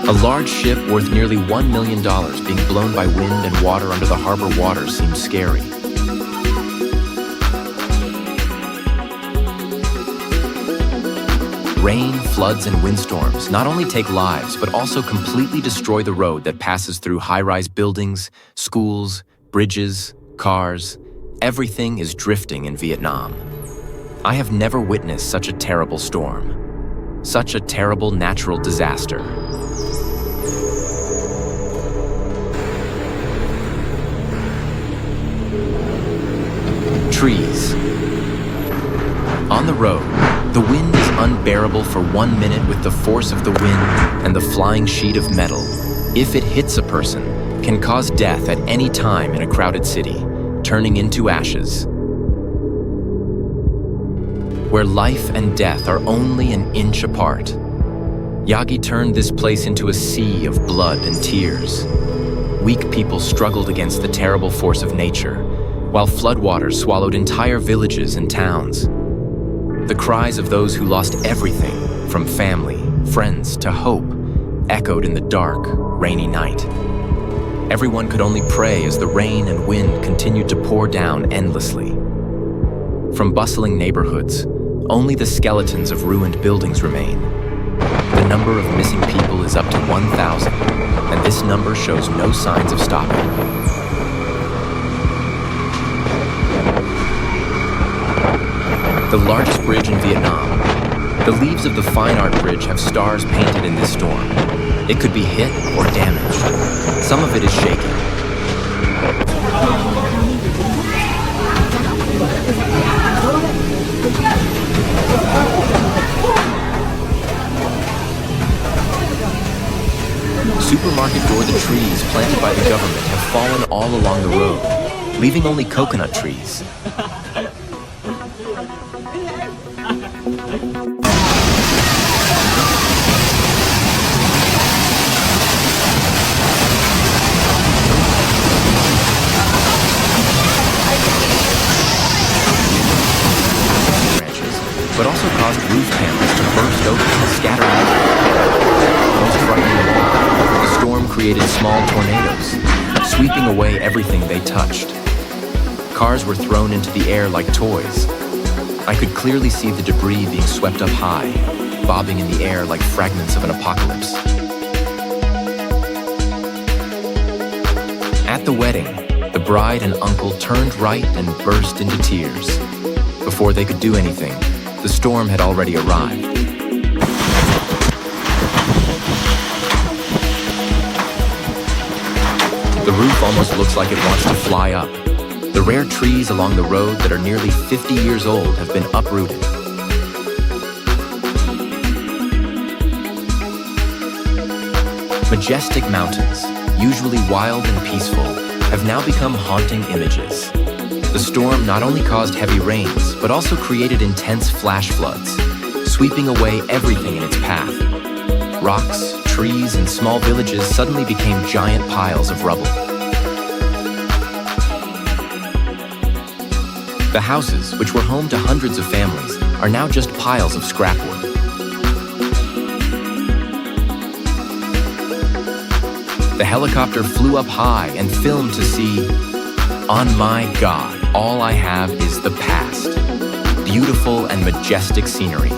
A large ship worth nearly $1 million being blown by wind and water under the harbor waters seems scary. Rain, floods, and windstorms not only take lives, but also completely destroy the road that passes through high-rise buildings, schools, bridges, cars. Everything is drifting in Vietnam. I have never witnessed such a terrible storm, such a terrible natural disaster. Trees. On the road, the wind is unbearable for 1 minute with the force of the wind and the flying sheet of metal, if it hits a person, can cause death at any time in a crowded city, turning into ashes. Where life and death are only an inch apart, Yagi turned this place into a sea of blood and tears. Weak people struggled against the terrible force of nature, while floodwaters swallowed entire villages and towns. The cries of those who lost everything, from family, friends to hope, echoed in the dark, rainy night. Everyone could only pray as the rain and wind continued to pour down endlessly. From bustling neighborhoods, only the skeletons of ruined buildings remain. The number of missing people is up to 1,000, and this number shows no signs of stopping. The largest bridge in Vietnam. The leaves of the fine art bridge have stars painted in this storm. It could be hit or damaged. Some of it is shaking. Supermarket door the trees planted by the government have fallen all along the road, leaving only coconut trees. But also caused roof panels to burst open and scatter out. Most frightening of all, the storm created small tornadoes, sweeping away everything they touched. Cars were thrown into the air like toys. I could clearly see the debris being swept up high, bobbing in the air like fragments of an apocalypse. At the wedding, the bride and uncle turned right and burst into tears. Before they could do anything, the storm had already arrived. The roof almost looks like it wants to fly up. The rare trees along the road that are nearly 50 years old have been uprooted. Majestic mountains, usually wild and peaceful, have now become haunting images. The storm not only caused heavy rains, but also created intense flash floods, sweeping away everything in its path. Rocks, trees, and small villages suddenly became giant piles of rubble. The houses, which were home to hundreds of families, are now just piles of scrap wood. The helicopter flew up high and filmed to see, on my God, all I have is the past. Beautiful and majestic scenery.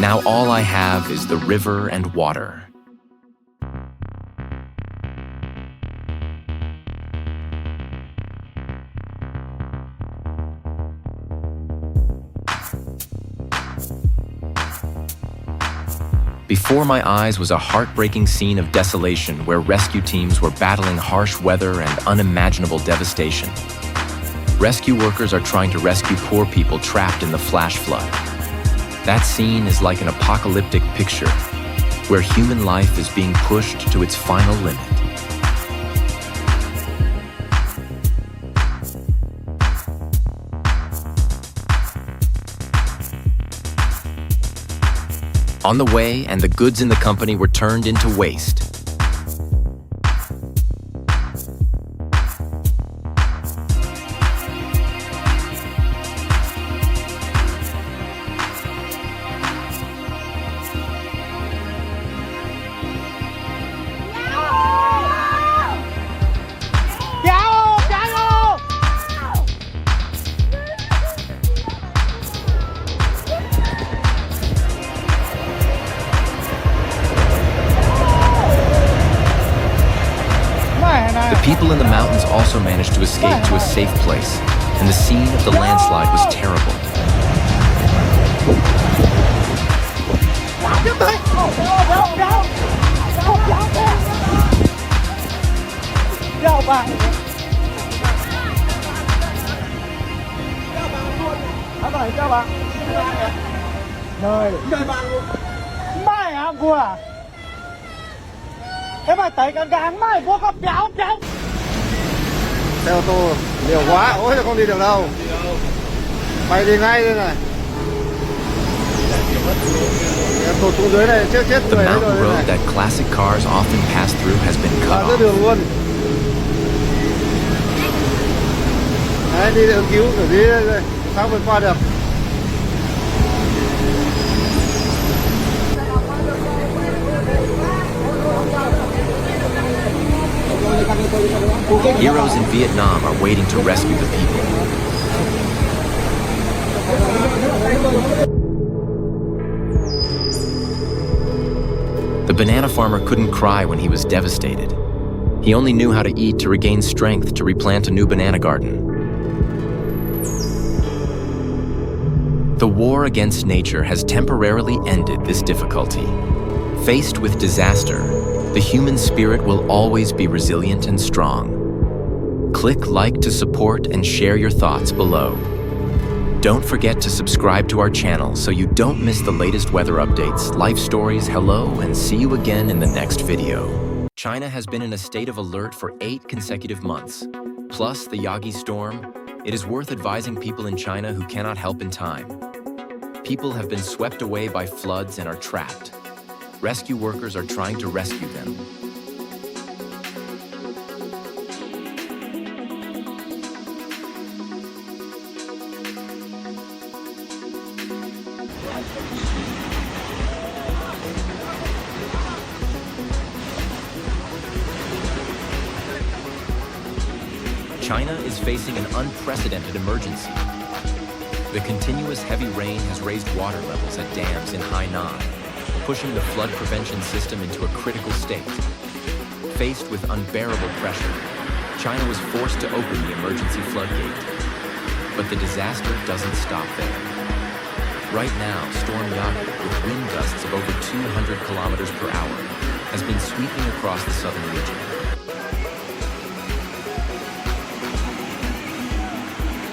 Now all I have is the river and water. Before my eyes was a heartbreaking scene of desolation where rescue teams were battling harsh weather and unimaginable devastation. Rescue workers are trying to rescue poor people trapped in the flash flood. That scene is like an apocalyptic picture, where human life is being pushed to its final limit. On the way, and the goods in the company were turned into waste. The people in the mountains also managed to escape to a safe place, and the scene of the landslide was terrible. Xe ô tô liều quá, ôi không đi được đâu. Bay đi ngay đây này. Tụt xuống dưới này chết The người hết mountain rồi road that classic cars often pass through has been cut này. Ra off. đường luôn. Đấy, đi ứng cứu kiểu gì đây, sao vượt qua được. Heroes in Vietnam are waiting to rescue the people. The banana farmer couldn't cry when he was devastated. He only knew how to eat to regain strength to replant a new banana garden. The war against nature has temporarily ended this difficulty. Faced with disaster, the human spirit will always be resilient and strong. Click like to support and share your thoughts below. Don't forget to subscribe to our channel so you don't miss the latest weather updates, life stories, hello, and see you again in the next video. China has been in a state of alert for 8 consecutive months. Plus the Yagi storm, it is worth advising people in China who cannot help in time. People have been swept away by floods and are trapped. Rescue workers are trying to rescue them. China is facing an unprecedented emergency. The continuous heavy rain has raised water levels at dams in Hainan, pushing the flood prevention system into a critical state. Faced with unbearable pressure, China was forced to open the emergency floodgate. But the disaster doesn't stop there. Right now, Storm Yagi, with wind gusts of over 200 kilometers per hour, has been sweeping across the southern region.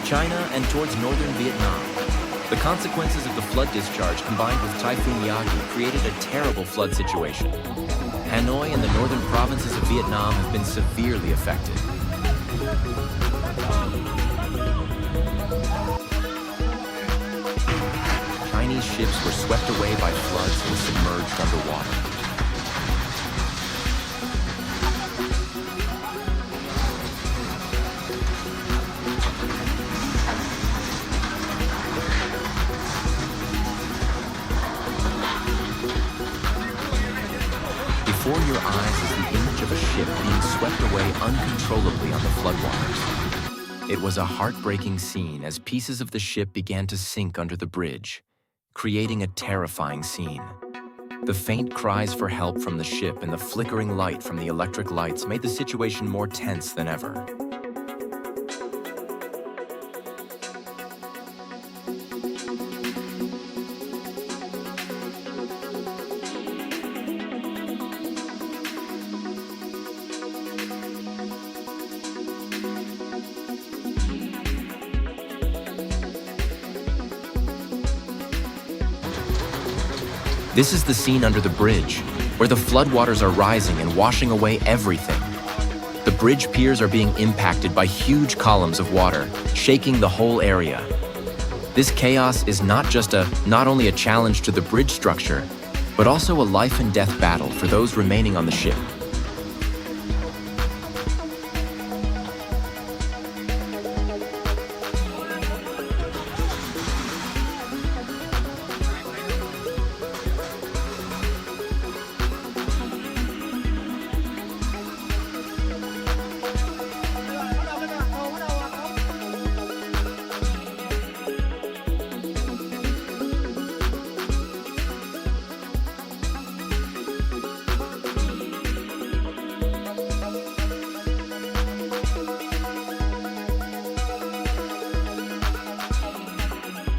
China and towards northern Vietnam. The consequences of the flood discharge combined with Typhoon Yagi created a terrible flood situation. Hanoi and the northern provinces of Vietnam have been severely affected. Chinese ships were swept away by floods and submerged underwater. Before your eyes is the image of a ship being swept away uncontrollably on the floodwaters. It was a heartbreaking scene as pieces of the ship began to sink under the bridge, creating a terrifying scene. The faint cries for help from the ship and the flickering light from the electric lights made the situation more tense than ever. This is the scene under the bridge, where the floodwaters are rising and washing away everything. The bridge piers are being impacted by huge columns of water, shaking the whole area. This chaos is not only a challenge to the bridge structure, but also a life and death battle for those remaining on the ship.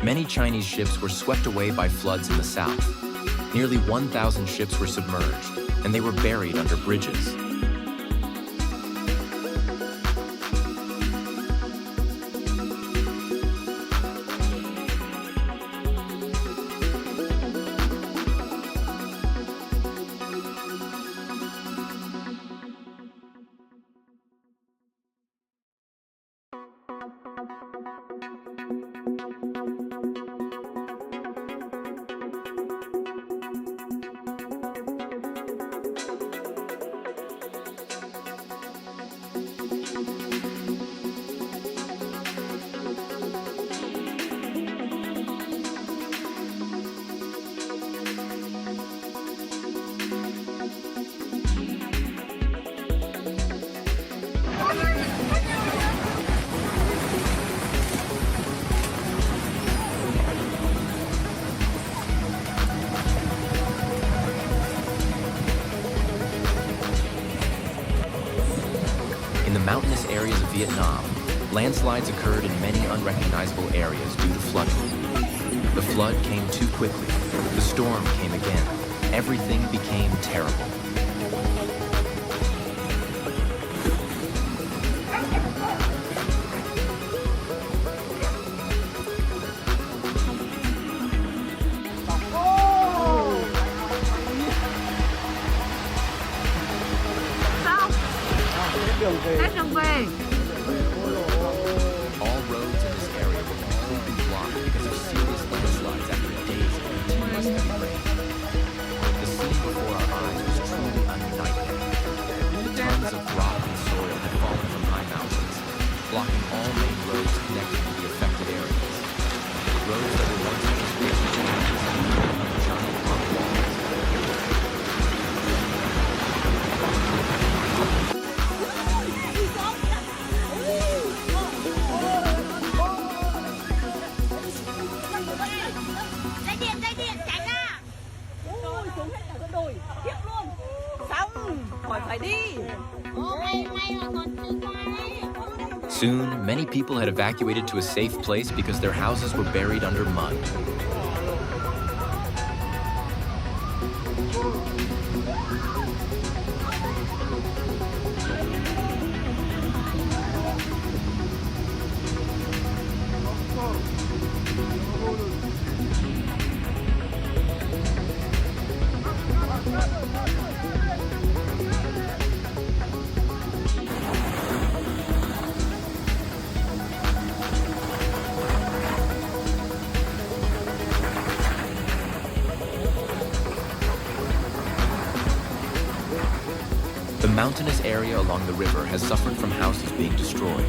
Many Chinese ships were swept away by floods in the south. Nearly 1,000 ships were submerged, and they were buried under bridges. In the mountainous areas of Vietnam, landslides occurred in many unrecognizable areas due to flooding. The flood came too quickly. The storm came again. Everything became terrible. Hết đường về. All roads in this area were completely blocked because of serious landslides after days of continuous heavy rain. The scene before our eyes was truly ununiting. Tons of rock and soil had fallen from high mountains, blocking all main roads connected to the affected areas. Roads that were once just basic changes had become giant rock walls. Soon, many people had evacuated to a safe place because their houses were buried under mud. The mountainous area along the river has suffered from houses being destroyed.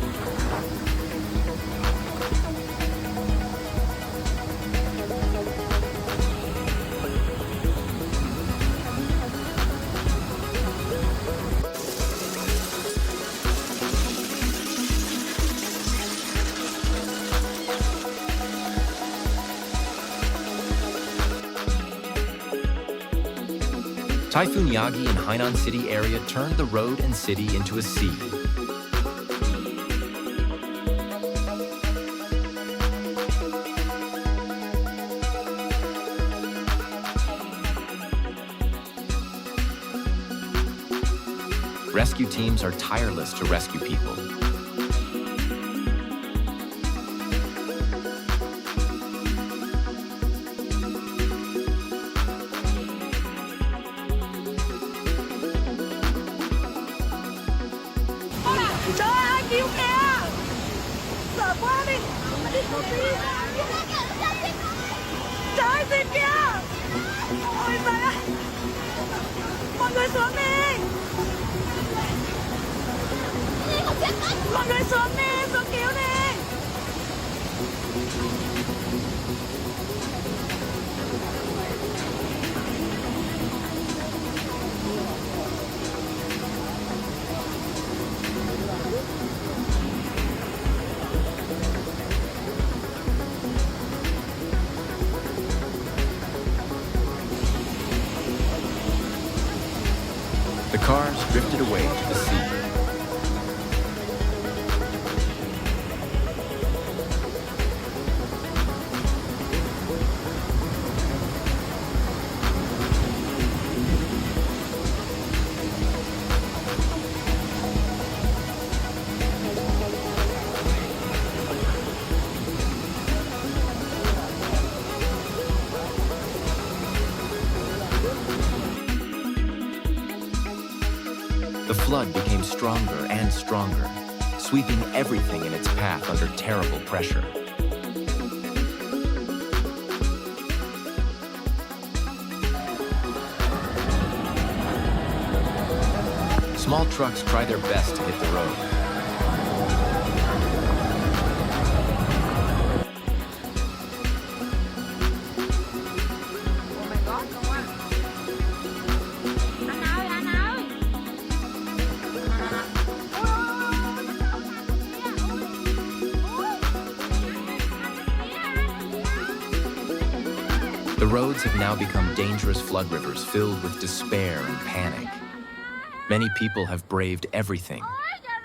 Typhoon Yagi in Hainan City area turned the road and city into a sea. Rescue teams are tireless to rescue people. Trời ơi, cứu kìa. Sợ quá đi. Trời ơi, xin kìa. Ôi trời ơi. Mọi người xuống đi. Mọi người xuống đi, xuống cứu đi. The cars drifted away to the sea. The flood became stronger and stronger, sweeping everything in its path under terrible pressure. Small trucks try their best to hit the road. The roads have now become dangerous flood rivers filled with despair and panic. Many people have braved everything,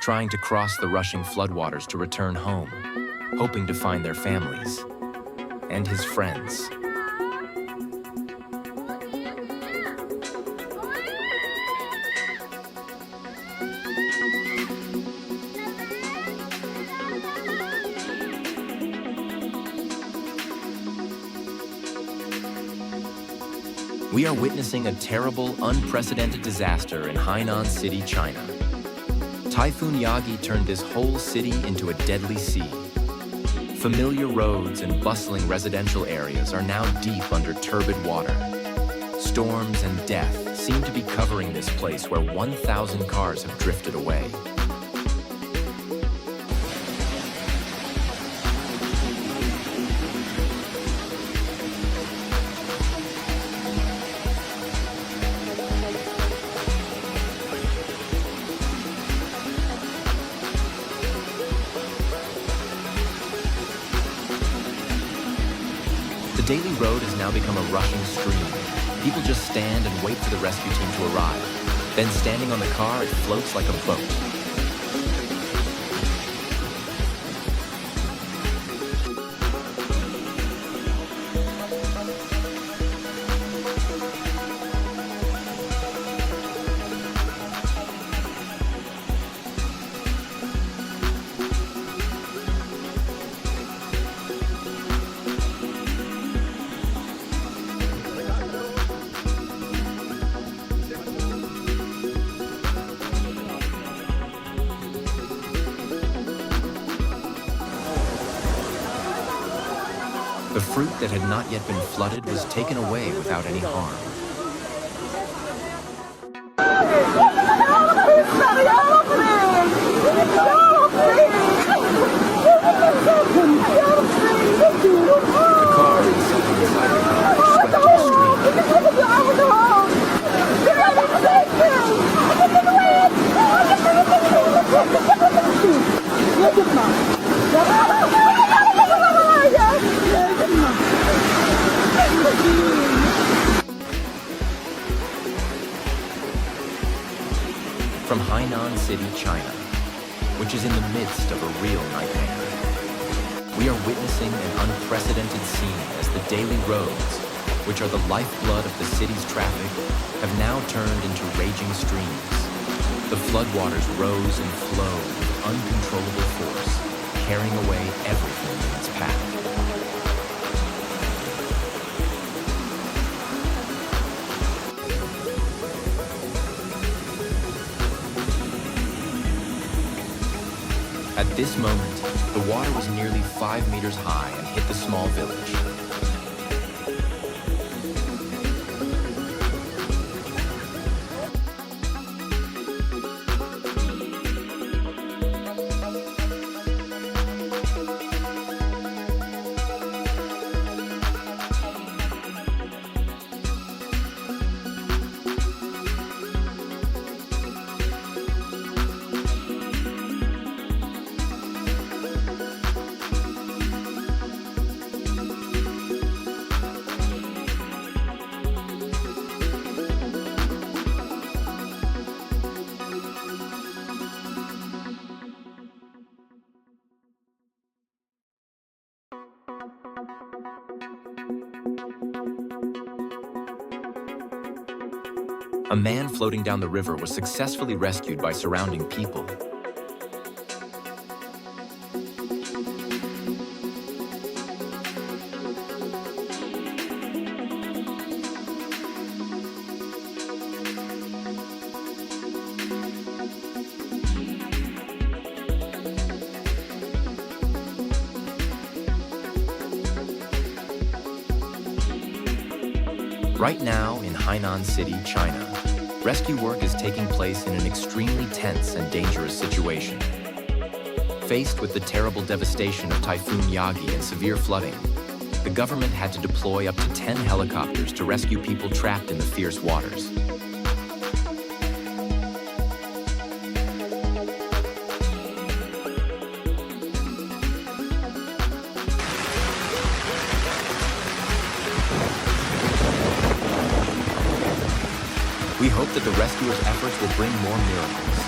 trying to cross the rushing floodwaters to return home, hoping to find their families and his friends. We are witnessing a terrible, unprecedented disaster in Hainan City, China. Typhoon Yagi turned this whole city into a deadly sea. Familiar roads and bustling residential areas are now deep under turbid water. Storms and death seem to be covering this place where 1,000 cars have drifted away. The daily road has now become a rushing stream. People just stand and wait for the rescue team to arrive. Then standing on the car, it floats like a boat. The fruit that had not yet been flooded was taken away without any harm. The car and something inside the car were swept to the stream. From Hainan City, China, which is in the midst of a real nightmare, we are witnessing an unprecedented scene as the daily roads, which are the lifeblood of the city's traffic, have now turned into raging streams. The floodwaters rose and flowed with uncontrollable force, carrying away everything in its path. At this moment, the water was nearly 5 meters high and hit the small village. A man floating down the river was successfully rescued by surrounding people. Right now, in Hainan City, China, rescue work is taking place in an extremely tense and dangerous situation. Faced with the terrible devastation of Typhoon Yagi and severe flooding, the government had to deploy up to 10 helicopters to rescue people trapped in the fierce waters. We hope that the rescuers' efforts will bring more miracles.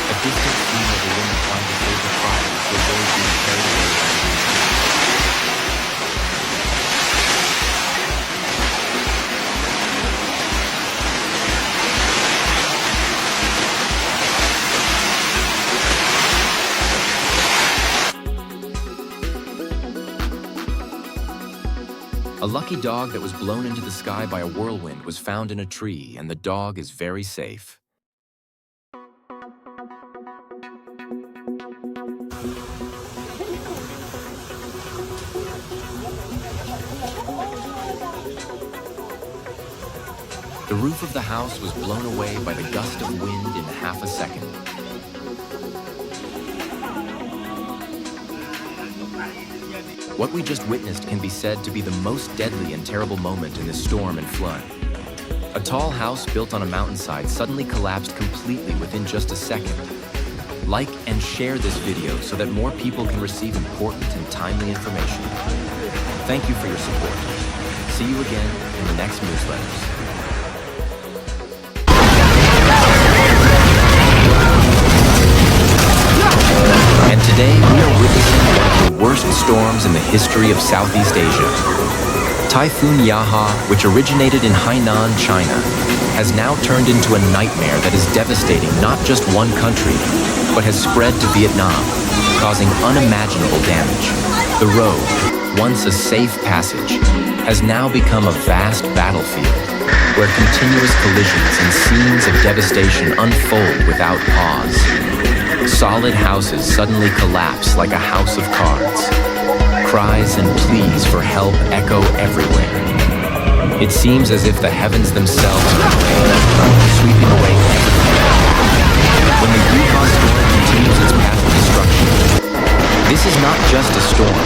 A distant scene of a woman trying to save the fire before those being carried away by the wind. A lucky dog that was blown into the sky by a whirlwind was found in a tree, and the dog is very safe. The roof of the house was blown away by the gust of wind in half a second. What we just witnessed can be said to be the most deadly and terrible moment in this storm and flood. A tall house built on a mountainside suddenly collapsed completely within just a second. Like and share this video so that more people can receive important and timely information. Thank you for your support. See you again in the next newsletters. And today we are witnessing one of the worst storms in the history of Southeast Asia. Typhoon Yaha, which originated in Hainan, China, has now turned into a nightmare that is devastating not just one country, but has spread to Vietnam, causing unimaginable damage. The road, once a safe passage, has now become a vast battlefield where continuous collisions and scenes of devastation unfold without pause. Solid houses suddenly collapse like a house of cards. Cries and pleas for help echo everywhere. It seems as if the heavens themselves are in pain, sweeping away everything. When the Yukon storm continues its path of destruction, this is not just a storm.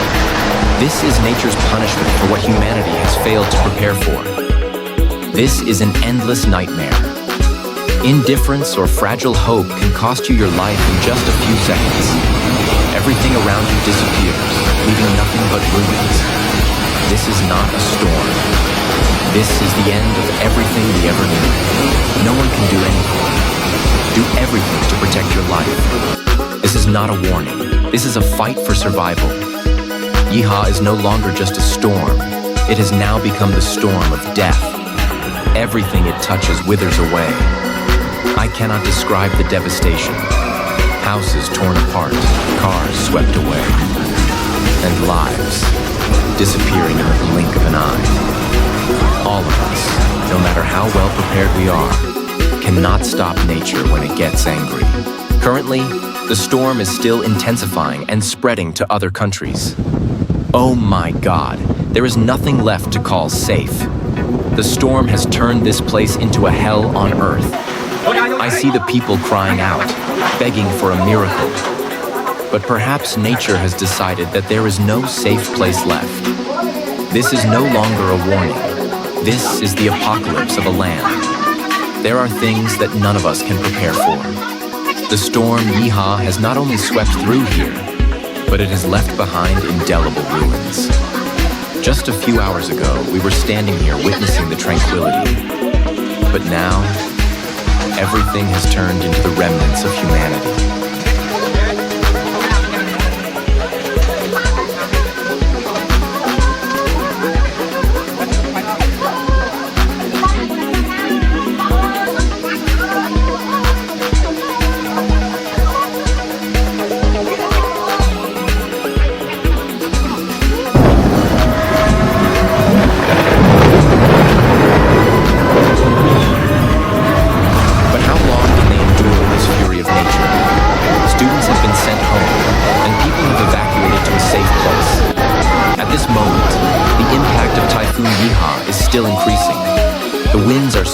This is nature's punishment for what humanity has failed to prepare for. This is an endless nightmare. Indifference or fragile hope can cost you your life in just a few seconds. Everything around you disappears, leaving nothing but ruins. This is not a storm. This is the end of everything we ever knew. No one can do anything. Do everything to protect your life. This is not a warning. This is a fight for survival. Yeehaw is no longer just a storm. It has now become the storm of death. Everything it touches withers away. I cannot describe the devastation. Houses torn apart, cars swept away, and lives disappearing in the blink of an eye. All of us, no matter how well prepared we are, cannot stop nature when it gets angry. Currently, the storm is still intensifying and spreading to other countries. Oh my God, there is nothing left to call safe. The storm has turned this place into a hell on earth. I see the people crying out, begging for a miracle. But perhaps nature has decided that there is no safe place left. This is no longer a warning. This is the apocalypse of a land. There are things that none of us can prepare for. The storm Yeehaw has not only swept through here, but it has left behind indelible ruins. Just a few hours ago, we were standing here witnessing the tranquility. But now, everything has turned into the remnants of humanity.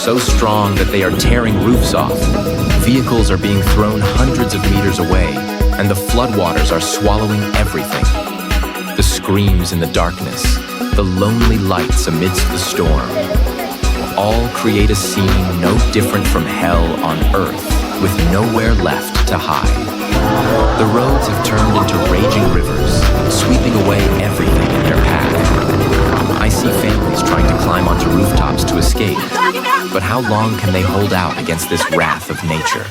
so strong that they are tearing roofs off. Vehicles are being thrown hundreds of meters away, and the floodwaters are swallowing everything. The screams in the darkness, the lonely lights amidst the storm, all create a scene no different from hell on Earth, with nowhere left to hide. The roads have turned into raging rivers, sweeping away everything in their path. I see families trying to climb onto rooftops to escape, but how long can they hold out against this wrath of nature?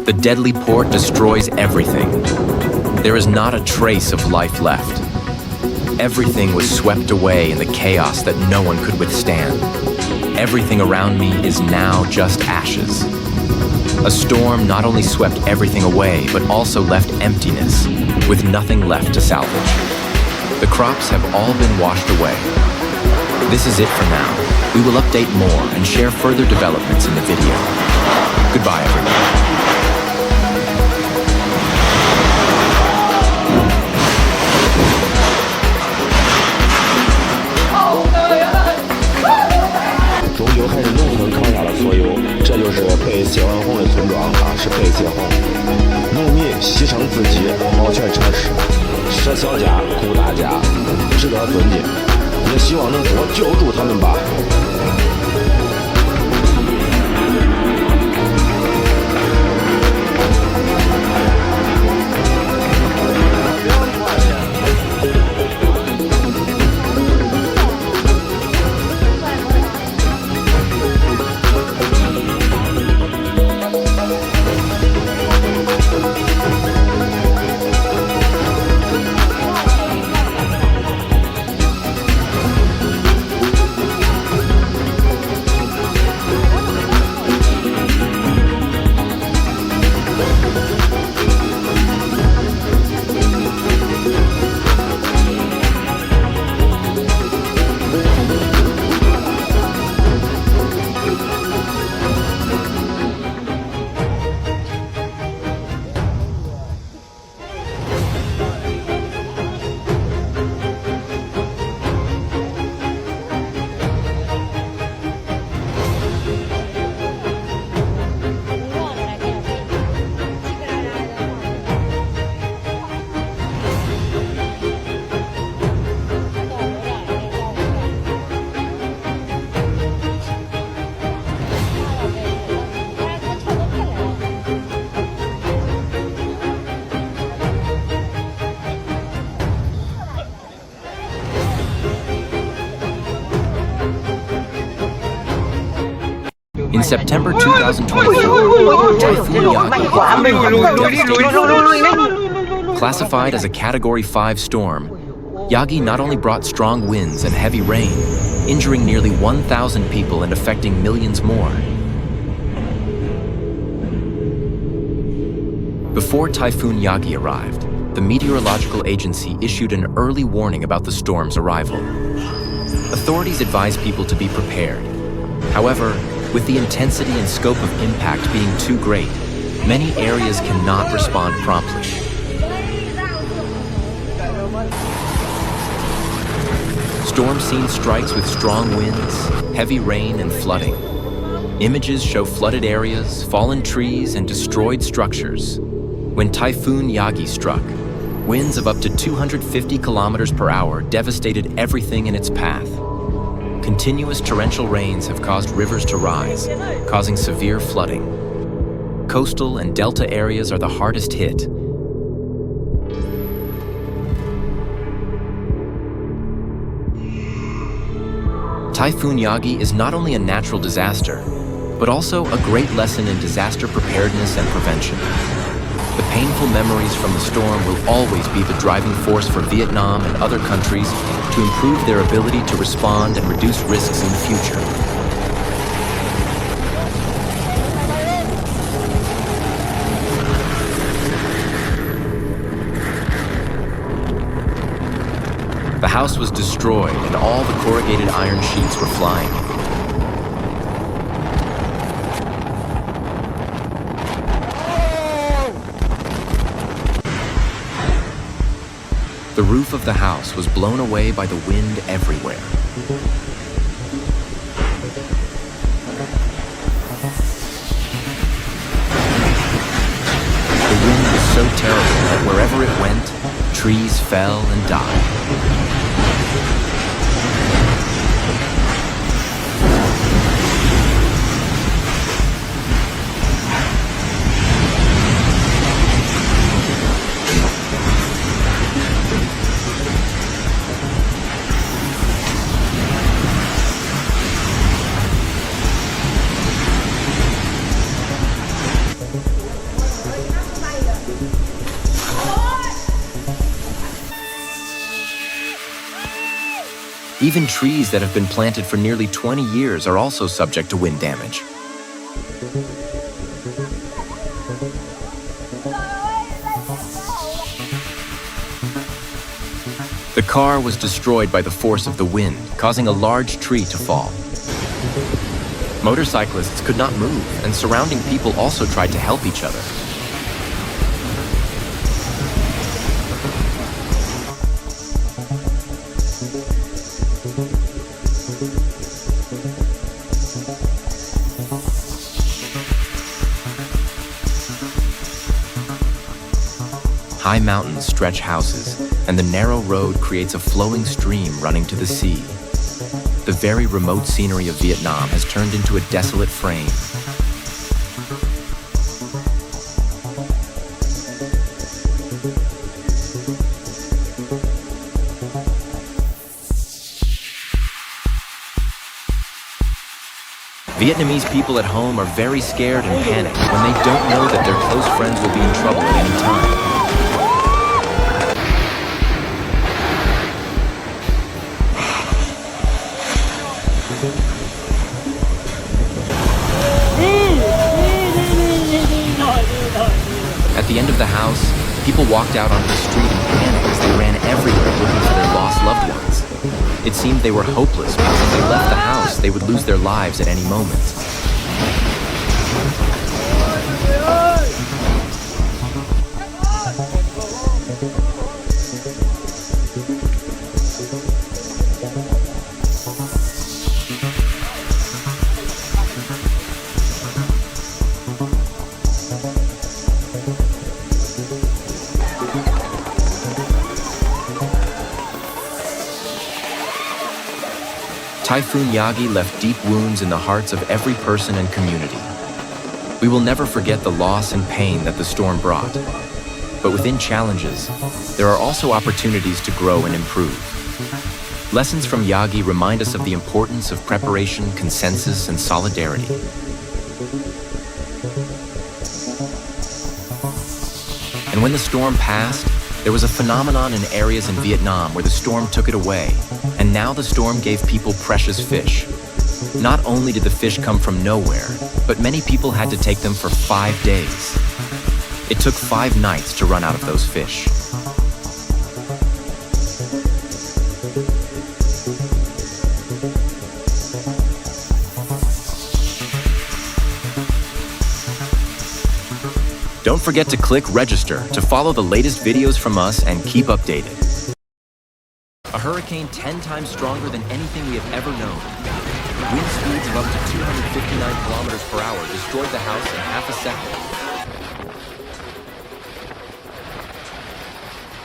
The deadly port destroys everything. There is not a trace of life left. Everything was swept away in the chaos that no one could withstand. Everything around me is now just ashes. A storm not only swept everything away, but also left emptiness, with nothing left to salvage. The crops have all been washed away. This is it for now. We will update more and share further developments in the video. Goodbye, everyone.被泄完洪的村庄是被泄洪，农民牺牲自己，保全城市，舍小家顾大家，值得尊敬，也希望能多救助他们吧。In September 2024, Typhoon Yagi, classified as a Category 5 storm, Yagi not only brought strong winds and heavy rain, injuring nearly 1,000 people and affecting millions more. Before Typhoon Yagi arrived, the Meteorological Agency issued an early warning about the storm's arrival. Authorities advised people to be prepared. However, with the intensity and scope of impact being too great, many areas cannot respond promptly. Storm scene strikes with strong winds, heavy rain, and flooding. Images show flooded areas, fallen trees, and destroyed structures. When Typhoon Yagi struck, winds of up to 250 kilometers per hour devastated everything in its path. Continuous torrential rains have caused rivers to rise, causing severe flooding. Coastal and delta areas are the hardest hit. Typhoon Yagi is not only a natural disaster, but also a great lesson in disaster preparedness and prevention. The painful memories from the storm will always be the driving force for Vietnam and other countries to improve their ability to respond and reduce risks in the future. The house was destroyed and all the corrugated iron sheets were flying. The roof of the house was blown away by the wind everywhere. The wind was so terrible that wherever it went, trees fell and died. Even trees that have been planted for nearly 20 years are also subject to wind damage. The car was destroyed by the force of the wind, causing a large tree to fall. Motorcyclists could not move, and surrounding people also tried to help each other. High mountains stretch houses, and the narrow road creates a flowing stream running to the sea. The very remote scenery of Vietnam has turned into a desolate frame. Vietnamese people at home are very scared and panicked when they don't know that their close friends will be in trouble at any time. At the end of the house, people walked out onto the street in panic as they ran everywhere looking for their lost loved ones. It seemed they were hopeless because if they left the house, they would lose their lives at any moment. Typhoon Yagi left deep wounds in the hearts of every person and community. We will never forget the loss and pain that the storm brought. But within challenges, there are also opportunities to grow and improve. Lessons from Yagi remind us of the importance of preparation, consensus, and solidarity. And when the storm passed, there was a phenomenon in areas in Vietnam where the storm took it away, and now the storm gave people precious fish. Not only did the fish come from nowhere, but many people had to take them for 5 days. It took 5 nights to run out of those fish. Don't forget to click register to follow the latest videos from us and keep updated. A hurricane 10 times stronger than anything we have ever known. Wind speeds of up to 259 kilometers per hour destroyed the house in half a second.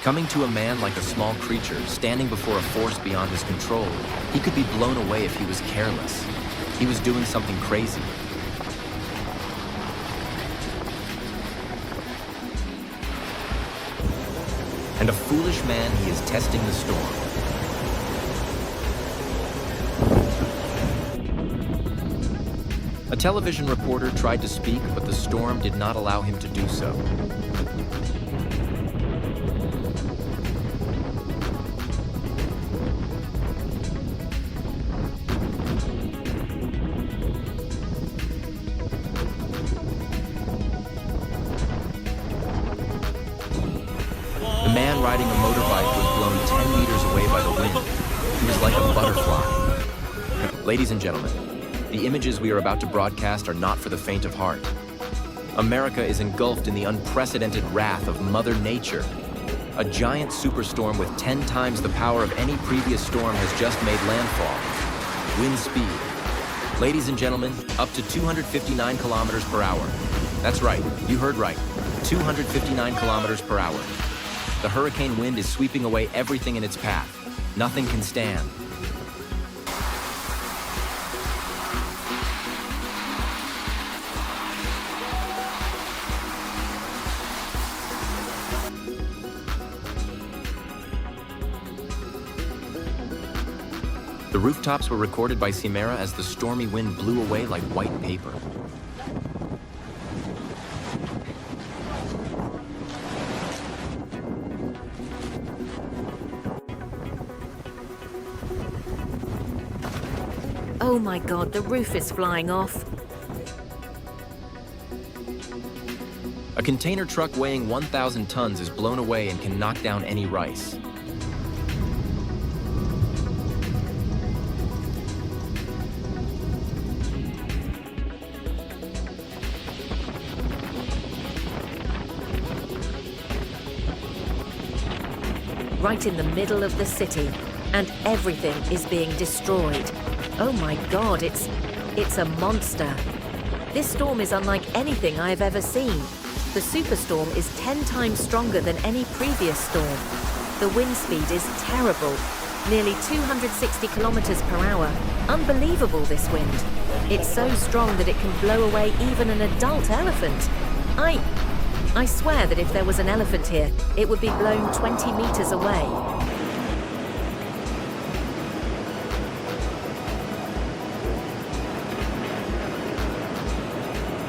Coming to a man like a small creature, standing before a force beyond his control, he could be blown away if he was careless. He was doing something crazy. And a foolish man, he is testing the storm. A television reporter tried to speak, but the storm did not allow him to do so. The man riding a motorbike was blown 10 meters away by the wind. He was like a butterfly. Ladies and gentlemen, the images we are about to broadcast are not for the faint of heart. America is engulfed in the unprecedented wrath of Mother Nature. A giant superstorm with 10 times the power of any previous storm has just made landfall. Wind speed. Ladies and gentlemen, up to 259 kilometers per hour. That's right, you heard right. 259 kilometers per hour. The hurricane wind is sweeping away everything in its path. Nothing can stand. The rooftops were recorded by Cimera as the stormy wind blew away like white paper. Oh my God, the roof is flying off. A container truck weighing 1,000 tons is blown away and can knock down any rice. Right in the middle of the city, and everything is being destroyed. Oh my God, it's a monster. This storm is unlike anything I've ever seen. The superstorm is 10 times stronger than any previous storm. The wind speed is terrible, nearly 260 kilometers per hour. Unbelievable, this wind. It's so strong that it can blow away even an adult elephant. I swear that if there was an elephant here, it would be blown 20 meters away.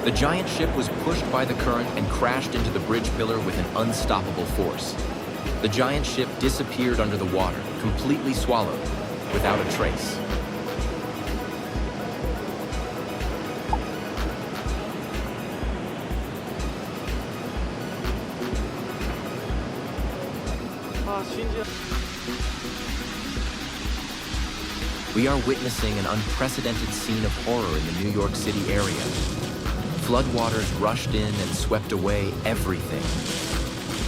The giant ship was pushed by the current and crashed into the bridge pillar with an unstoppable force. The giant ship disappeared under the water, completely swallowed, without a trace. We are witnessing an unprecedented scene of horror in the New York City area. Floodwaters rushed in and swept away everything.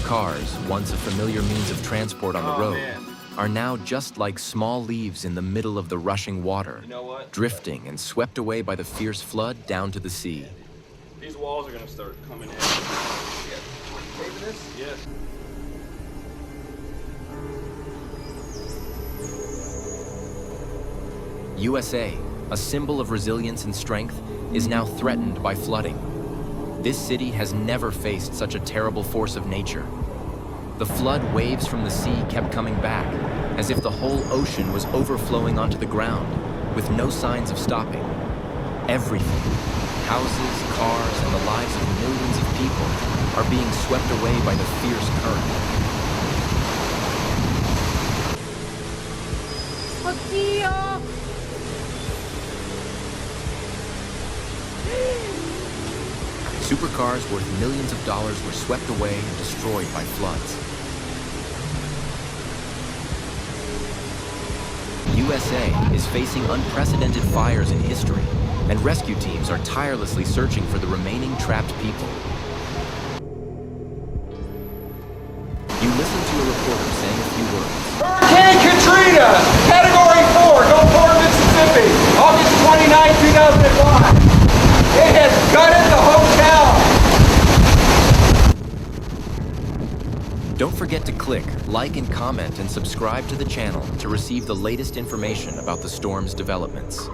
Cars, once a familiar means of transport on the road, are now just like small leaves in the middle of the rushing water, drifting and swept away by the fierce flood down to the sea. These walls are gonna start coming in. Yeah. Taping this? Yes. USA, a symbol of resilience and strength, is now threatened by flooding. This city has never faced such a terrible force of nature. The flood waves from the sea kept coming back, as if the whole ocean was overflowing onto the ground, with no signs of stopping. Everything, houses, cars, and the lives of millions of people, are being swept away by the fierce current. Supercars worth millions of dollars were swept away and destroyed by floods. USA is facing unprecedented fires in history, and rescue teams are tirelessly searching for the remaining trapped people. You listen to a reporter saying a few words. Hurricane Katrina, Category 4, Gulfport, Mississippi, August 29, 2005. It has gutted the hotel. Don't forget to click, like, and comment and subscribe to the channel to receive the latest information about the storm's developments.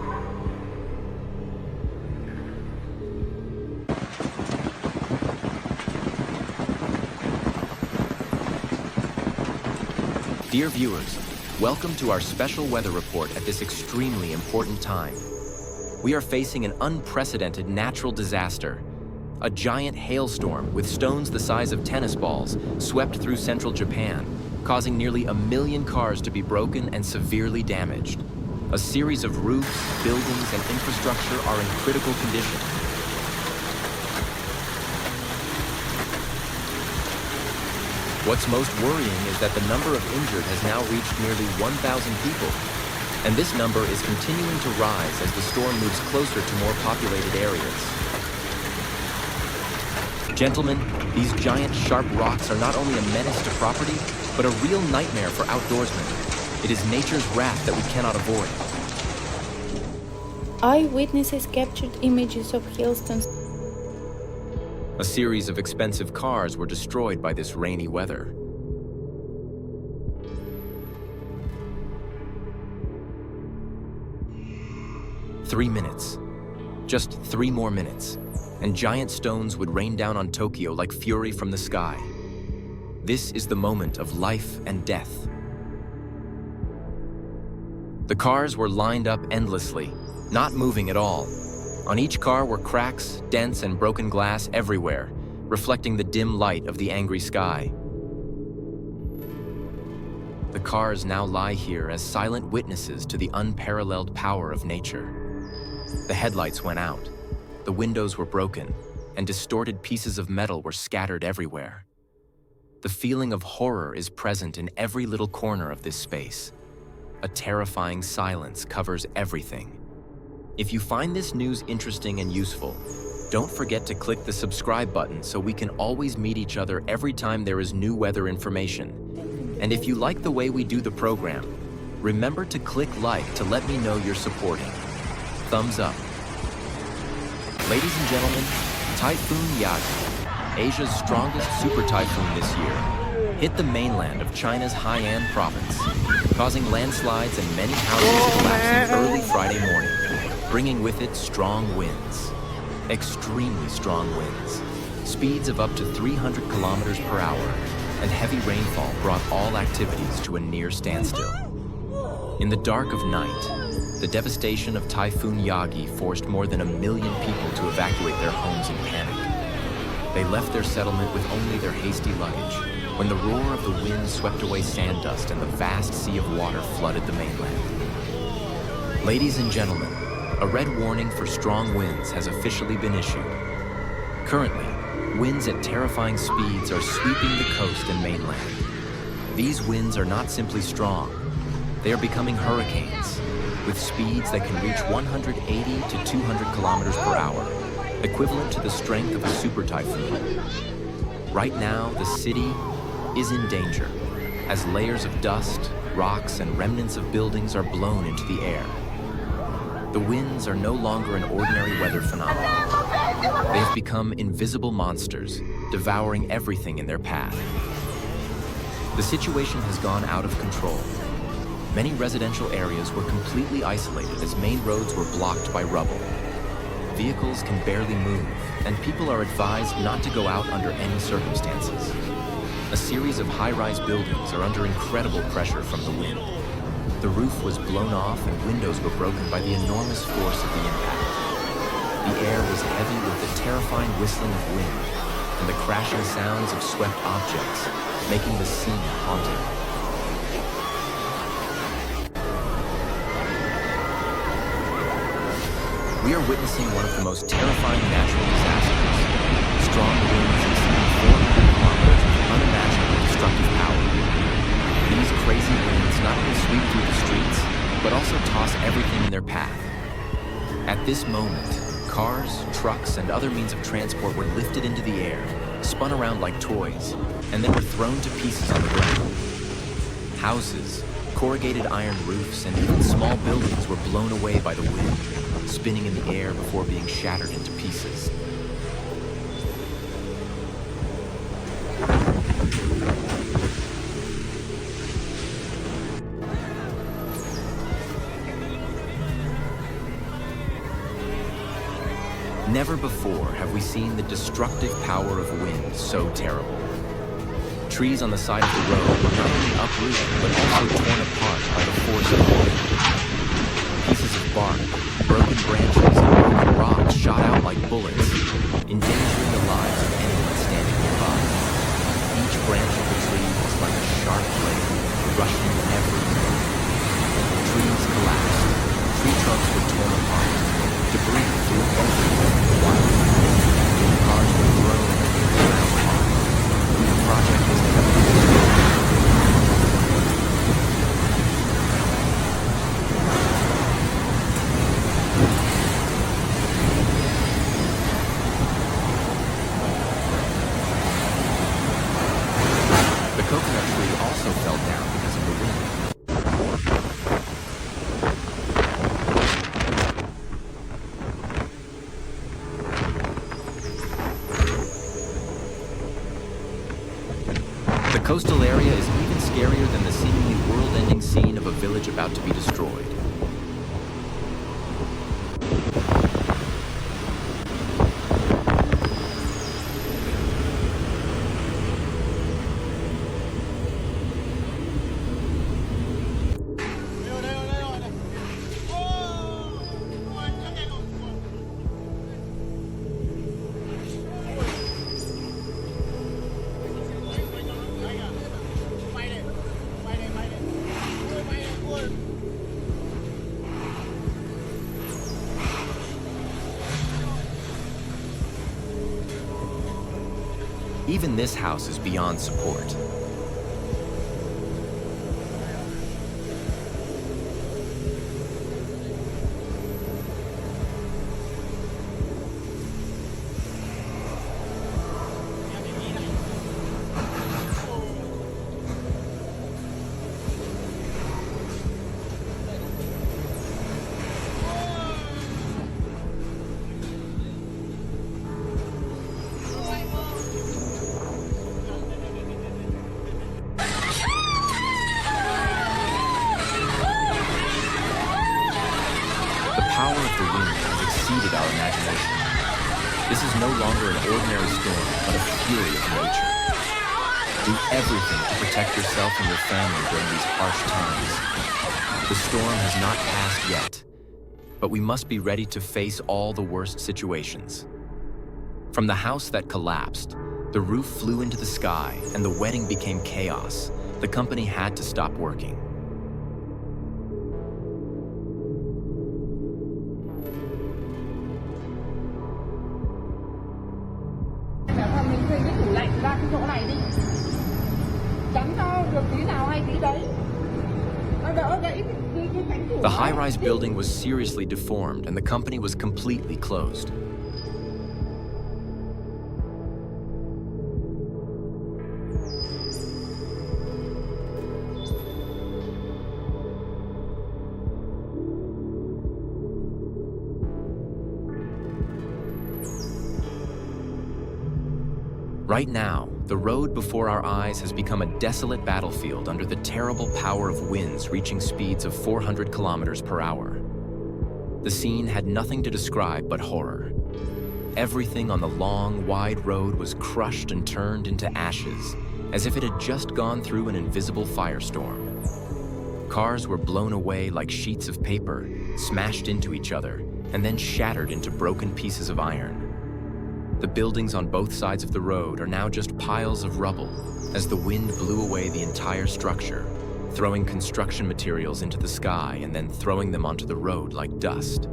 Dear viewers, welcome to our special weather report at this extremely important time. We are facing an unprecedented natural disaster. A giant hailstorm with stones the size of tennis balls swept through central Japan, causing nearly 1 million cars to be broken and severely damaged. A series of roofs, buildings, and infrastructure are in critical condition. What's most worrying is that the number of injured has now reached nearly 1,000 people. And this number is continuing to rise as the storm moves closer to more populated areas. Gentlemen, these giant sharp rocks are not only a menace to property, but a real nightmare for outdoorsmen. It is nature's wrath that we cannot avoid. Eyewitnesses captured images of hailstones. A series of expensive cars were destroyed by this rainy weather. "3 minutes. Just 3 more minutes, and giant stones would rain down on Tokyo like fury from the sky. This is the moment of life and death." The cars were lined up endlessly, not moving at all. On each car were cracks, dents, and broken glass everywhere, reflecting the dim light of the angry sky. The cars now lie here as silent witnesses to the unparalleled power of nature. The headlights went out, the windows were broken, and distorted pieces of metal were scattered everywhere. The feeling of horror is present in every little corner of this space. A terrifying silence covers everything. If you find this news interesting and useful, don't forget to click the subscribe button so we can always meet each other every time there is new weather information. And if you like the way we do the program, remember to click like to let me know you're supporting. Thumbs up. Ladies and gentlemen, Typhoon Yagi, Asia's strongest super typhoon this year, hit the mainland of China's Hainan province, causing landslides and many houses collapsing early Friday morning, bringing with it strong winds. Extremely strong winds, speeds of up to 300 kilometers per hour, and heavy rainfall brought all activities to a near standstill. In the dark of night, the devastation of Typhoon Yagi forced more than 1 million people to evacuate their homes in panic. They left their settlement with only their hasty luggage, when the roar of the wind swept away sand dust and the vast sea of water flooded the mainland. Ladies and gentlemen, a red warning for strong winds has officially been issued. Currently, winds at terrifying speeds are sweeping the coast and mainland. These winds are not simply strong, they are becoming hurricanes, with speeds that can reach 180 to 200 kilometers per hour, equivalent to the strength of a super typhoon. Right now, the city is in danger, as layers of dust, rocks, and remnants of buildings are blown into the air. The winds are no longer an ordinary weather phenomenon. They have become invisible monsters, devouring everything in their path. The situation has gone out of control. Many residential areas were completely isolated as main roads were blocked by rubble. Vehicles can barely move, and people are advised not to go out under any circumstances. A series of high-rise buildings are under incredible pressure from the wind. The roof was blown off and windows were broken by the enormous force of the impact. The air was heavy with the terrifying whistling of wind and the crashing sounds of swept objects, making the scene haunting. We are witnessing one of the most terrifying natural disasters. Strong winds exceeding 400 kilometers of unimaginable destructive power. These crazy winds not only sweep through the streets, but also toss everything in their path. At this moment, cars, trucks, and other means of transport were lifted into the air, spun around like toys, and then were thrown to pieces on the ground. Houses, corrugated iron roofs, and even small buildings were blown away by the wind, spinning in the air before being shattered into pieces. Never before have we seen the destructive power of wind so terrible. Trees on the side of the road were not only uprooted, but also torn apart by the force of the wind. Pieces of bark, broken branches, and broken rocks shot out like bullets, endangering the lives of anyone standing nearby. Each branch of the tree was like a sharp blade, rushing every moment. Trees collapsed, tree trunks were torn apart, debris flew everywhere in the wildfires, and cars were thrown and ground apart. The project was heavily destroyed. coconut tree also fell down because of the wind. The coastal area is even scarier than the seemingly world-ending scene of a village about to be destroyed. Even this house is beyond support. Our imagination. This is no longer an ordinary storm, but a fury of nature. Do everything to protect yourself and your family during these harsh times. The storm has not passed yet, but we must be ready to face all the worst situations. From the house that collapsed, the roof flew into the sky and the wedding became chaos. The company had to stop working. The high-rise building was seriously deformed and the company was completely closed. Right now, the road before our eyes has become a desolate battlefield under the terrible power of winds reaching speeds of 400 kilometers per hour. The scene had nothing to describe but horror. Everything on the long, wide road was crushed and turned into ashes, as if it had just gone through an invisible firestorm. Cars were blown away like sheets of paper, smashed into each other, and then shattered into broken pieces of iron. The buildings on both sides of the road are now just piles of rubble as the wind blew away the entire structure, throwing construction materials into the sky and then throwing them onto the road like dust.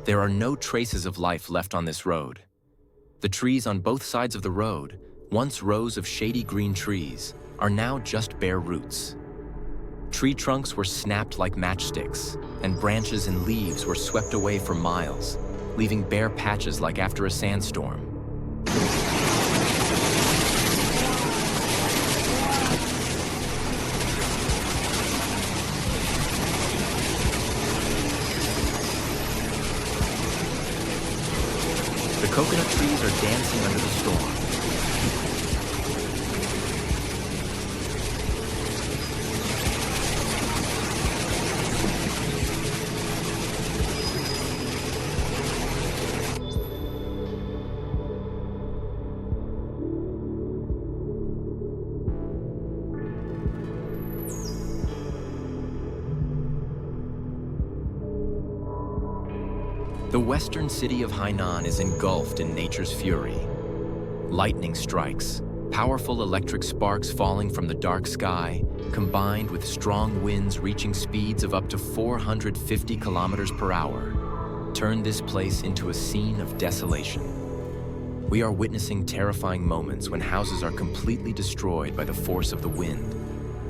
There are no traces of life left on this road. The trees on both sides of the road, once rows of shady green trees, are now just bare roots. Tree trunks were snapped like matchsticks, and branches and leaves were swept away for miles, leaving bare patches like after a sandstorm. The coconut trees are dancing under the storm. The western city of Hainan is engulfed in nature's fury. Lightning strikes, powerful electric sparks falling from the dark sky, combined with strong winds reaching speeds of up to 450 kilometers per hour, turn this place into a scene of desolation. We are witnessing terrifying moments when houses are completely destroyed by the force of the wind.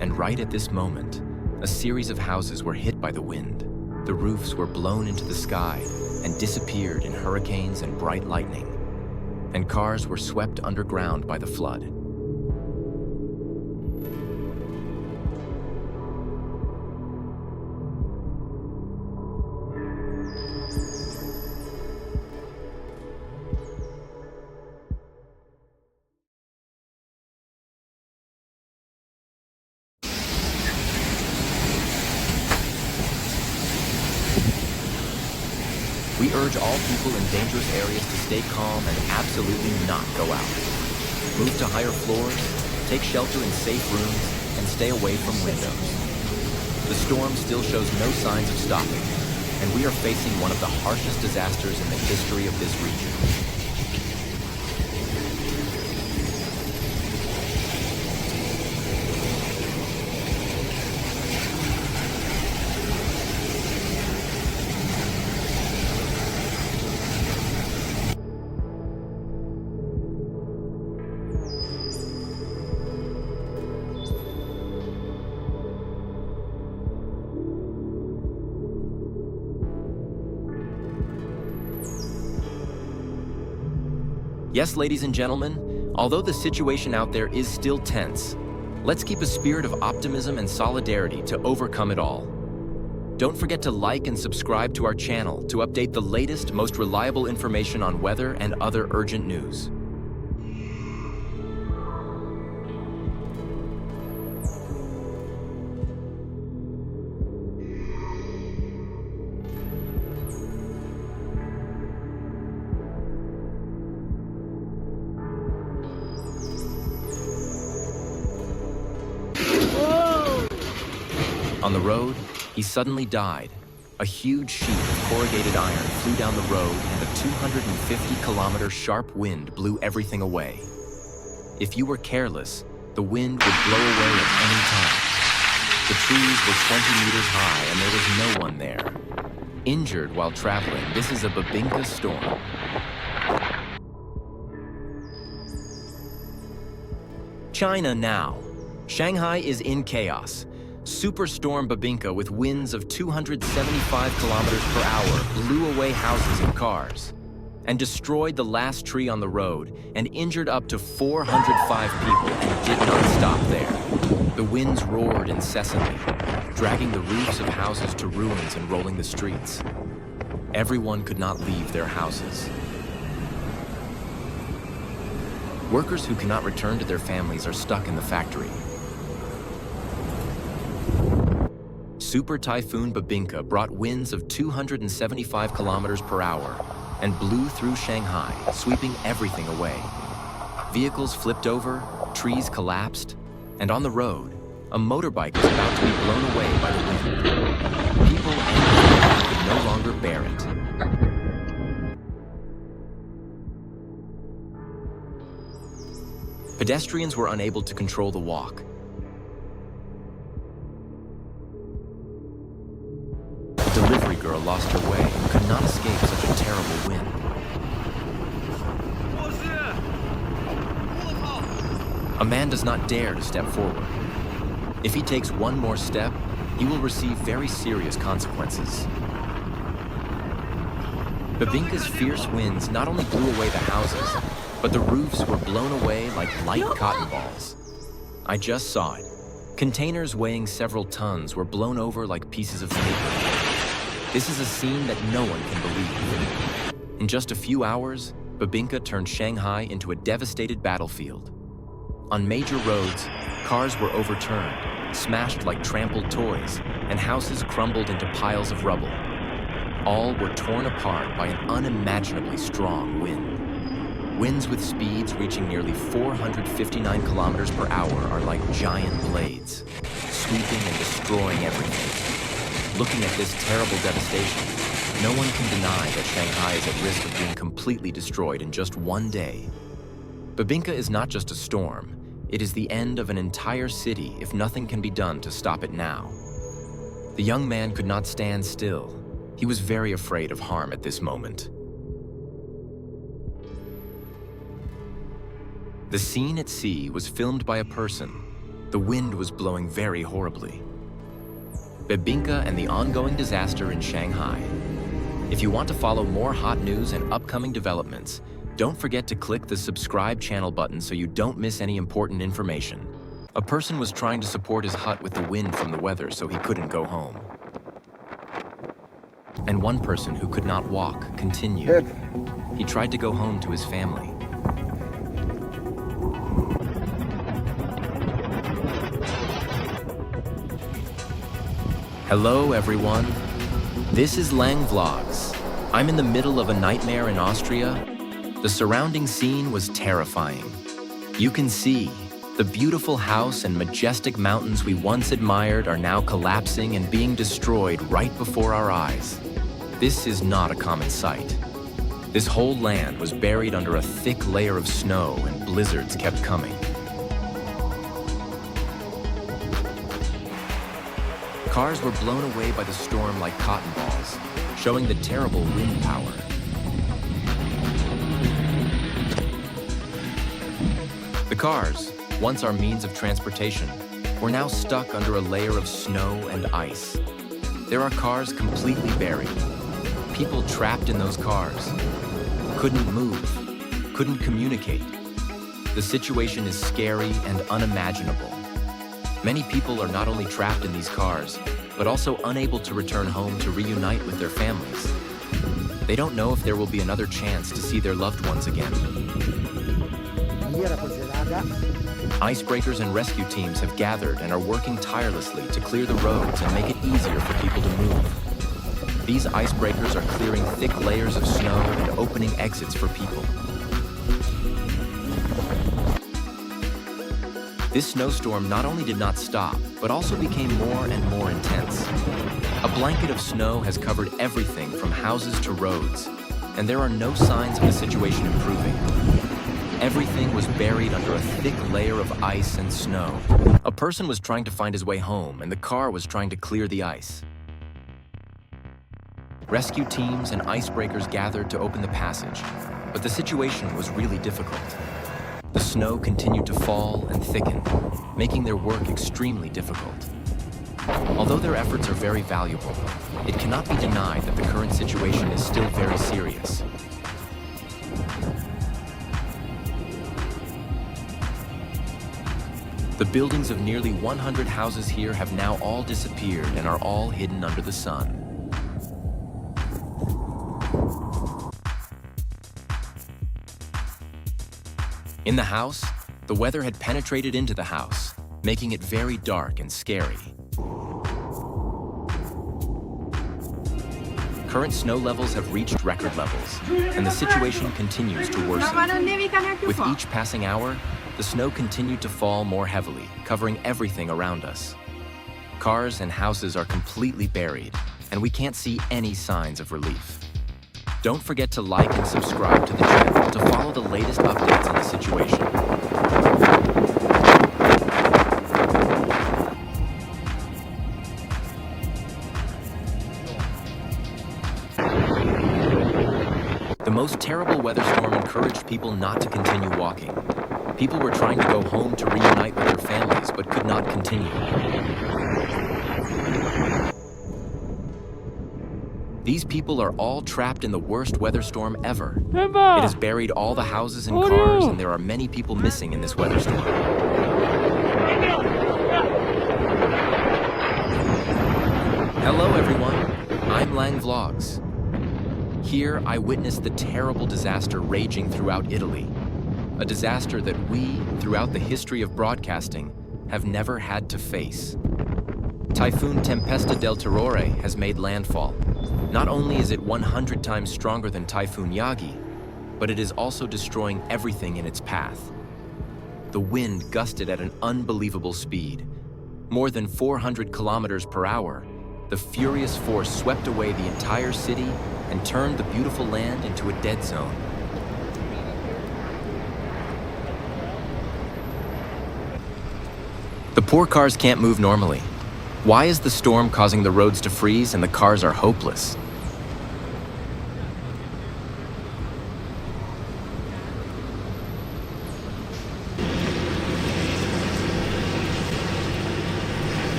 And right at this moment, a series of houses were hit by the wind. The roofs were blown into the sky and disappeared in hurricanes and bright lightning. And cars were swept underground by the flood. We urge all people in dangerous areas to stay calm and absolutely not go out. Move to higher floors, take shelter in safe rooms, and stay away from windows. The storm still shows no signs of stopping, and we are facing one of the harshest disasters in the history of this region. Yes, ladies and gentlemen, although the situation out there is still tense, let's keep a spirit of optimism and solidarity to overcome it all. Don't forget to like and subscribe to our channel to update the latest, most reliable information on weather and other urgent news. On the road, he suddenly died. A huge sheet of corrugated iron flew down the road and a 250-kilometer sharp wind blew everything away. If you were careless, the wind would blow away at any time. The trees were 20 meters high and there was no one there. Injured while traveling, this is a Babinka storm. China now. Shanghai is in chaos. Superstorm Babinka with winds of 275 kilometers per hour blew away houses and cars and destroyed the last tree on the road and injured up to 405 people and did not stop there. The winds roared incessantly, dragging the roofs of houses to ruins and rolling the streets. Everyone could not leave their houses. Workers who cannot return to their families are stuck in the factory. Super Typhoon Babinka brought winds of 275 kilometers per hour and blew through Shanghai, sweeping everything away. Vehicles flipped over, trees collapsed, and on the road, a motorbike was about to be blown away by the wind. People and vehicles could no longer bear it. Pedestrians were unable to control the walk. A delivery girl lost her way and could not escape such a terrible wind. A man does not dare to step forward. If he takes one more step, he will receive very serious consequences. Babinka's fierce winds not only blew away the houses, but the roofs were blown away like light cotton balls. I just saw it. Containers weighing several tons were blown over like pieces of paper. This is a scene that no one can believe. In just a few hours, Babinka turned Shanghai into a devastated battlefield. On major roads, cars were overturned, smashed like trampled toys, and houses crumbled into piles of rubble. All were torn apart by an unimaginably strong wind. Winds with speeds reaching nearly 459 kilometers per hour are like giant blades, sweeping and destroying everything. Looking at this terrible devastation, no one can deny that Shanghai is at risk of being completely destroyed in just one day. Babinka is not just a storm, it is the end of an entire city if nothing can be done to stop it now. The young man could not stand still. He was very afraid of harm at this moment. The scene at sea was filmed by a person. The wind was blowing very horribly. Bebinka and the ongoing disaster in Shanghai. If you want to follow more hot news and upcoming developments, don't forget to click the subscribe channel button so you don't miss any important information. A person was trying to support his hut with the wind from the weather so he couldn't go home. And one person who could not walk continued. He tried to go home to his family. Hello everyone, this is Lang Vlogs. I'm in the middle of a nightmare in Austria. The surrounding scene was terrifying. You can see, the beautiful house and majestic mountains we once admired are now collapsing and being destroyed right before our eyes. This is not a common sight. This whole land was buried under a thick layer of snow and blizzards kept coming. Cars were blown away by the storm like cotton balls, showing the terrible wind power. The cars, once our means of transportation, were now stuck under a layer of snow and ice. There are cars completely buried. People trapped in those cars. Couldn't move, couldn't communicate. The situation is scary and unimaginable. Many people are not only trapped in these cars, but also unable to return home to reunite with their families. They don't know if there will be another chance to see their loved ones again. Icebreakers and rescue teams have gathered and are working tirelessly to clear the roads and make it easier for people to move. These icebreakers are clearing thick layers of snow and opening exits for people. This snowstorm not only did not stop, but also became more and more intense. A blanket of snow has covered everything from houses to roads, and there are no signs of the situation improving. Everything was buried under a thick layer of ice and snow. A person was trying to find his way home, and the car was trying to clear the ice. Rescue teams and icebreakers gathered to open the passage, but the situation was really difficult. The snow continued to fall and thicken, making their work extremely difficult. Although their efforts are very valuable, it cannot be denied that the current situation is still very serious. The buildings of nearly 100 houses here have now all disappeared and are all hidden under the sun. In the house, the weather had penetrated into the house, making it very dark and scary. Current snow levels have reached record levels, and the situation continues to worsen. With each passing hour, the snow continued to fall more heavily, covering everything around us. Cars and houses are completely buried, and we can't see any signs of relief. Don't forget to like and subscribe to the channel to follow the latest updates on the situation. The most terrible weather storm encouraged people not to continue walking. People were trying to go home to reunite with their families, but could not continue. These people are all trapped in the worst weather storm ever. It has buried all the houses and cars, and there are many people missing in this weather storm. Hello everyone, I'm Lang Vlogs. Here I witnessed the terrible disaster raging throughout Italy. A disaster that we, throughout the history of broadcasting, have never had to face. Typhoon Tempesta del Terrore has made landfall. Not only is it 100 times stronger than Typhoon Yagi, but it is also destroying everything in its path. The wind gusted at an unbelievable speed. More than 400 kilometers per hour, the furious force swept away the entire city and turned the beautiful land into a dead zone. The poor cars can't move normally. Why is the storm causing the roads to freeze and the cars are hopeless?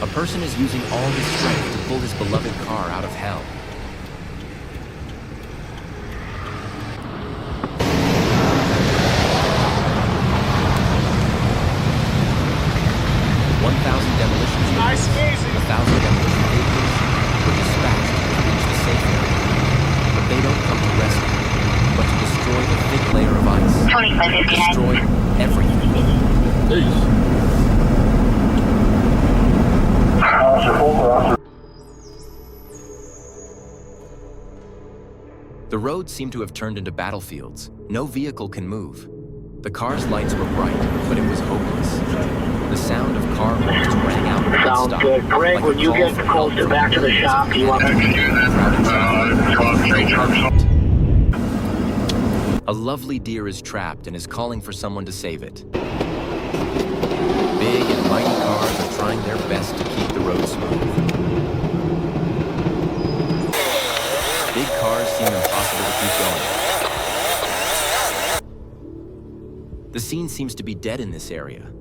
A person is using all his strength to pull his beloved car out of hell. 1,000 demolition units, 1,000 demolition vehicles were dispatched to reach the safe area. But they don't come to rescue, but to destroy the thick layer of ice. Destroy everything. The roads seem to have turned into battlefields. No vehicle can move. The car's lights were bright, but it was hopeless. The sound of car horns rang out nonstop. Sounds good. Greg, like when you get closer back to the shop, you want A lovely deer is trapped and is calling for someone to save it. Big and mighty cars are trying their best to keep the road smooth. Big cars seem impossible to keep going. The scene seems to be dead in this area.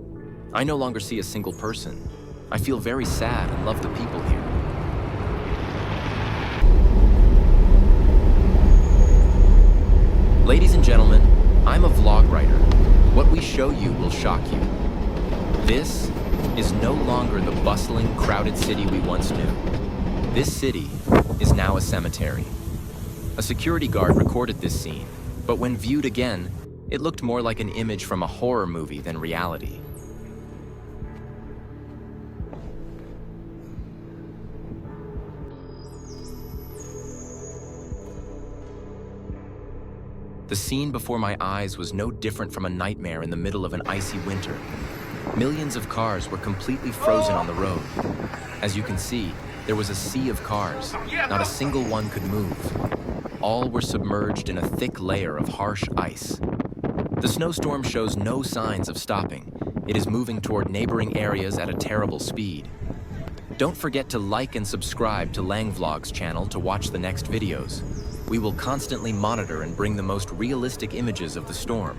I no longer see a single person. I feel very sad and love the people here. Ladies and gentlemen, I'm a vlog writer. What we show you will shock you. This is no longer the bustling, crowded city we once knew. This city is now a cemetery. A security guard recorded this scene, but when viewed again, it looked more like an image from a horror movie than reality. The scene before my eyes was no different from a nightmare in the middle of an icy winter. Millions of cars were completely frozen on the road. As you can see, there was a sea of cars. Not a single one could move. All were submerged in a thick layer of harsh ice. The snowstorm shows no signs of stopping. It is moving toward neighboring areas at a terrible speed. Don't forget to like and subscribe to Lang Vlog's channel to watch the next videos. We will constantly monitor and bring the most realistic images of the storm.